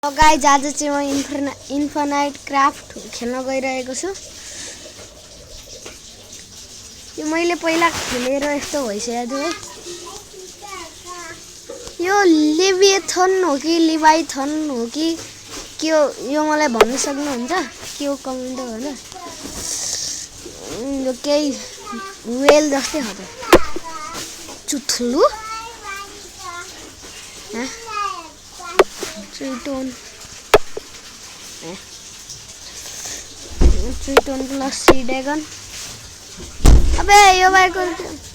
Guys आज चाहिँ म इन्फिनाइट क्राफ्ट खेल्न गइरहेको छु। यो मैले पहिला खेलेर यस्तो भइसकेको थियो है। यो लेभिएथन हो कि लिभाइथन हो कि के हो यो मलाई भन्न सक्नुहुन्छ? के हो कमेन्ट गर्नु। यो केही वेल जस्तै हो त। चुथुलु ट्रिटोन प्लस सी ड्रैगन। अबे यो भाइको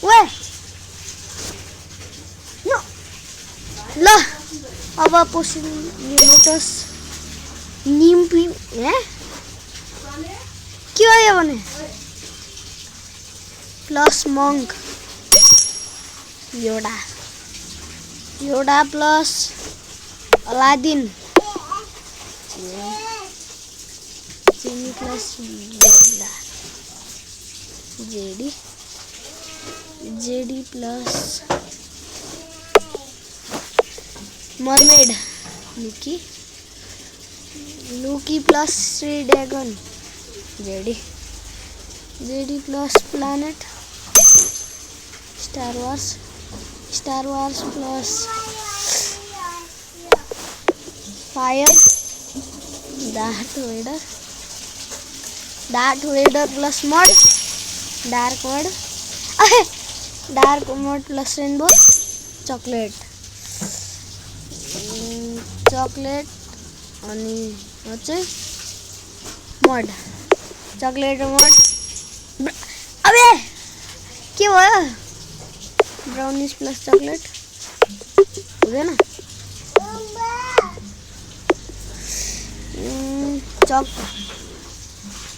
वे नो ल अब पोसिन लोटस निम्पी के हो यो भने plus monk Yoda plus Aladdin genie plus Yoda Jedi plus mermaid lucky plus श्री dragon Jedi plus planet Star Wars plus fire Darth Vader plus mud dark mud plus rainbow chocolate अनि चाहिँ mud chocolate mud. अबे के भयो brownish plus chocolate हुँदैन।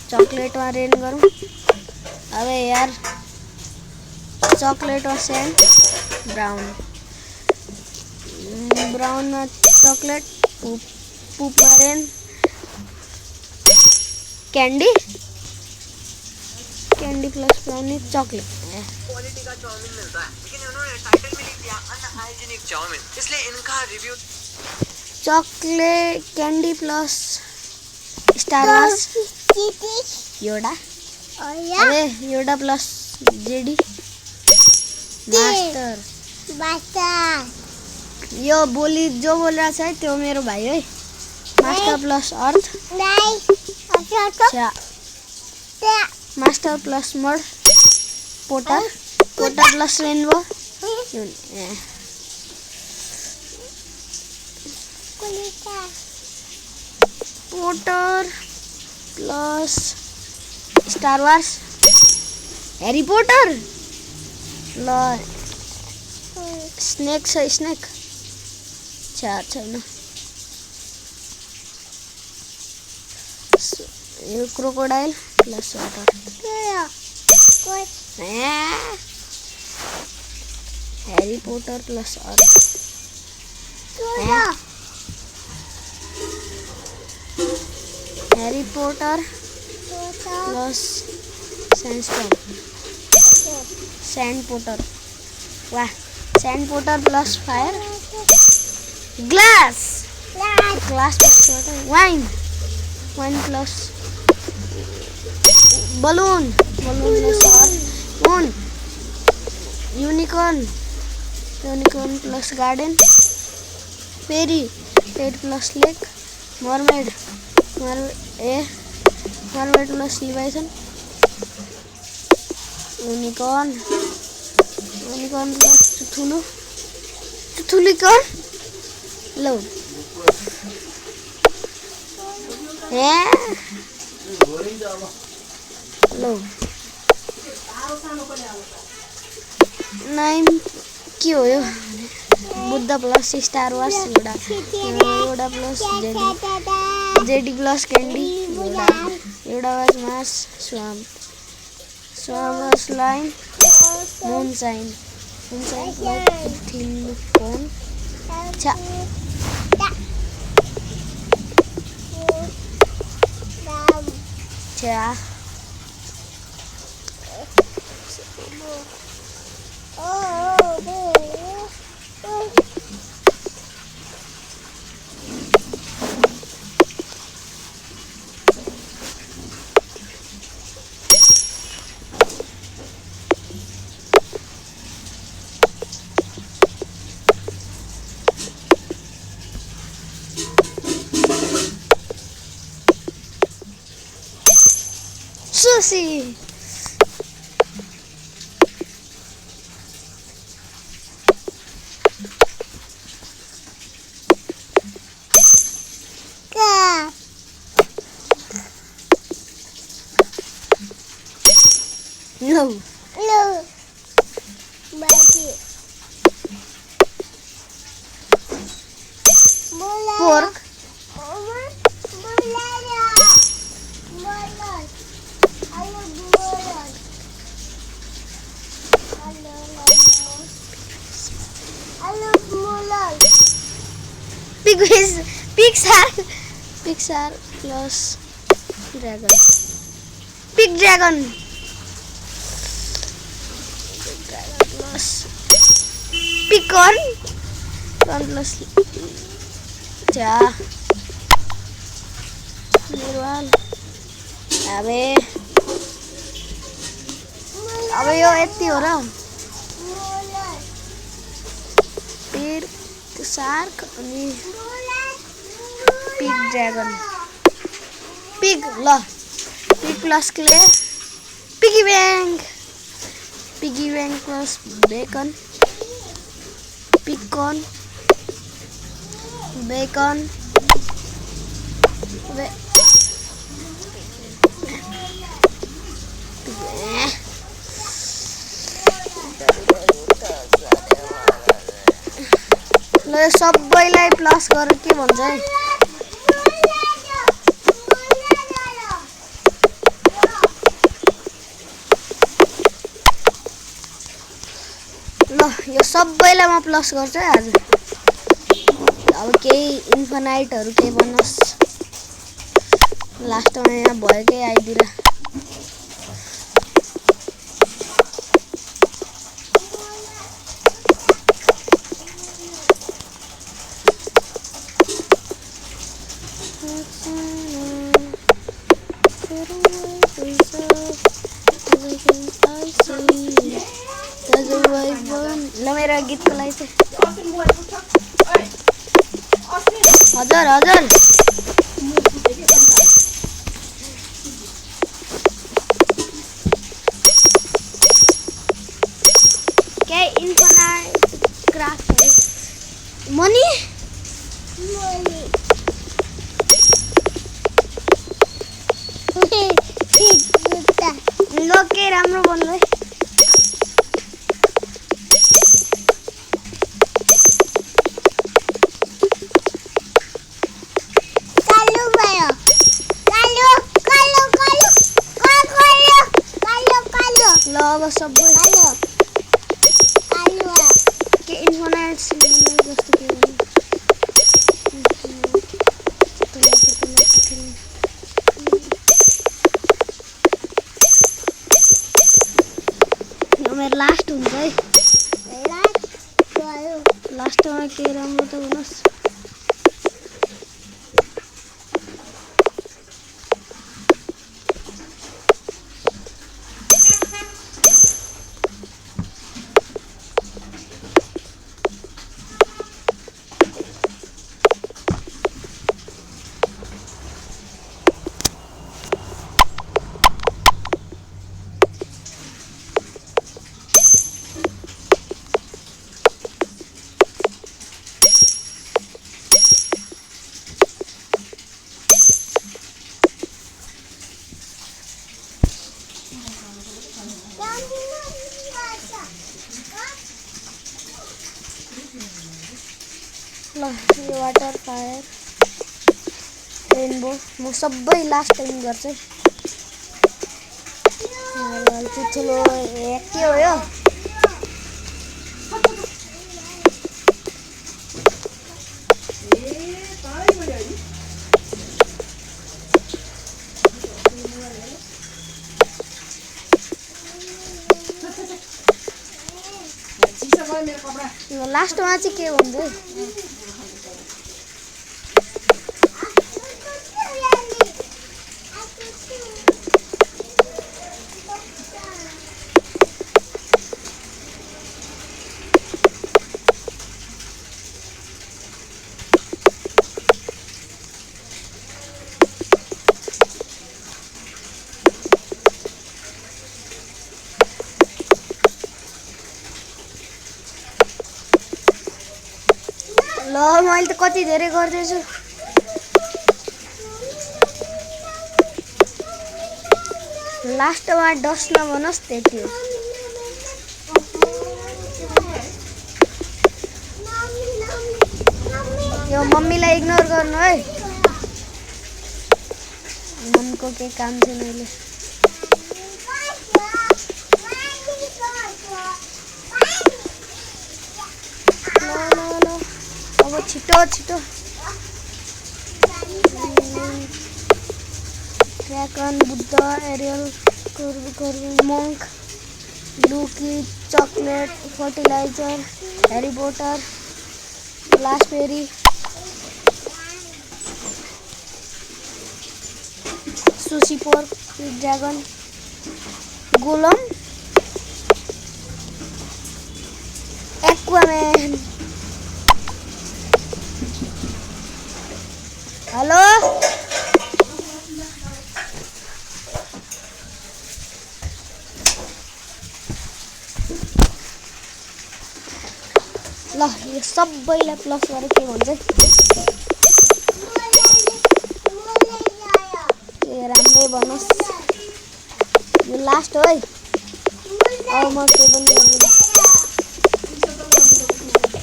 Chocolate में rain करूँ। अबे यार चॉकलेट और सैंड ब्राउन में चॉकलेट पूप में rain candy plus brownie chocolate. Quality का चाउमीन मिलता है लेकिन उन्होंने टाइटल में लिख दिया अनहाइजीनिक चाउमीन, इसलिए इनका review chocolate candy plus Star Wars Yoda. अरे योडा प्लस जेडी मास्टर यो जो बोल रहा है त्यो मेरो भाइ है। Master plus earth master plus mud Potter plus rainbow Potter plus Star Wars Harry Potter ल स्नेक छैन यो crocodile plus water Harry Potter plus earth Harry Potter plus sand Potter वाह sand Potter plus fire glass plus water wine plus balloon plus earth moon unicorn plus garden fairy plus lake mermaid plus leviathan unicorn plus चुथुलिकॉर्न लो नाइम के हो यो Buddha plus Star Wars Yoda plus Jedi plus candy Yoda was Mars स्वाम line moonshine plus थिलिकॉन सुसी No. No. Bagi. Pork. Pigs are plus dragon. Pig dragon. Pig dragon plus pig corn. Corn plus Nirwal अब यो यति हो र pig shark अनि pig dragon pig ल pig plus clay piggy bank plus bacon pig corn bacon ल यो सबैलाई प्लस गरेर के भन्छ है ल यो सबैलाई म प्लस गर्छु है आज अब केही इन्फिनाइटहरु केही बनोस् लास्टमा यहाँ भएकै आइदिरा ल मेरो गीतको लागि चाहिँ हजुर हजुर के इन्फिनाइट क्राफ्ट है मनी ल के राम्रो भन्नु है ल अब सबै के इन्फिनाइट जस्तो के भन्नु यो मेरो लास्ट हुन्छ है लास्टमा के राम्रो त हुनुहोस् ल यो वाटर फायर रेनबो म सबै लास्ट टाइम गर्छु है ठुलो के हो यो लास्टमा चाहिँ के भन्छ मैले त कति धेरै गर्दैछु। लास्टमा डस नभनोस्, त्यति हो। यो मम्मीलाई इग्नोर गर्नु है। मनको के काम छैन अहिले। ल अब छिटो छिटो। ड्र्यागन, बुद्ध, एरियल, मङ्क, लुकी, चकलेट, फर्टिलाइजर, ह्यारी पोटर, ब्लासबेरी, सुसी पोर्क, ड्र्यागन, गोलम, एक्वाम्यान। हेलो ल, यो सबैलाई प्लस गरेर के भन्छ? ए राम्रै भन्नुहोस्। यो लास्ट हो है। अब म के पनि गर्दिनँ।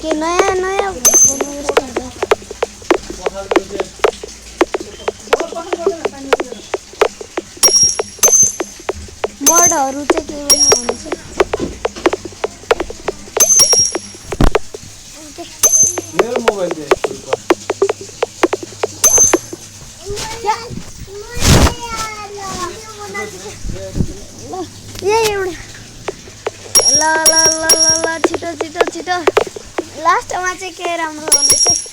के नयाँ नयाँ बनाउनुहोस् न। मर्डहरू चाहिँ के पनि नहुनेछ। मेरो मोबाइल दे ल ल ल ल ल छिटो छिटो छिटो। लास्टमा चाहिँ के राम्रो हुने चाहिँ?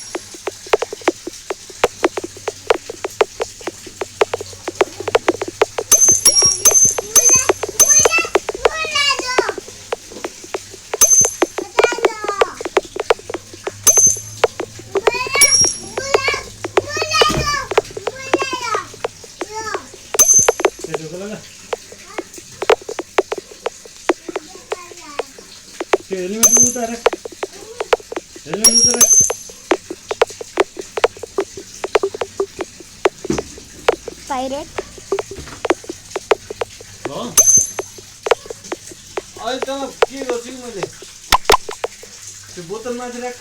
हेलमेट उतार, हेलमेट उतार। पाइरेट हो अहिले त के गर्छु मैले त्यो बोतल माथि राख।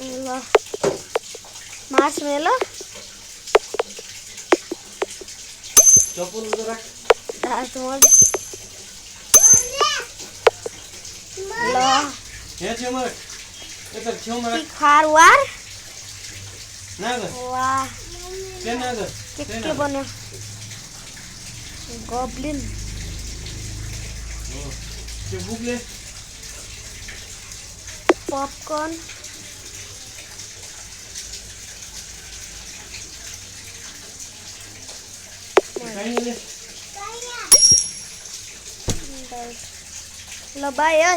ल मार्समेलो, चप्पल उतार राख। डार्कमोड। ल यहाँ छेउमा राख, यता छेउमा राख। खारवार। नागर वाह, त्यहाँ नागर के बन्यो? गब्लिन। हो त्यो बुकले पपकर्न। काइले ल बाई है।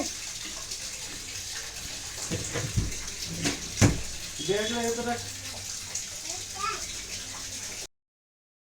ब्यागलाई यता राख।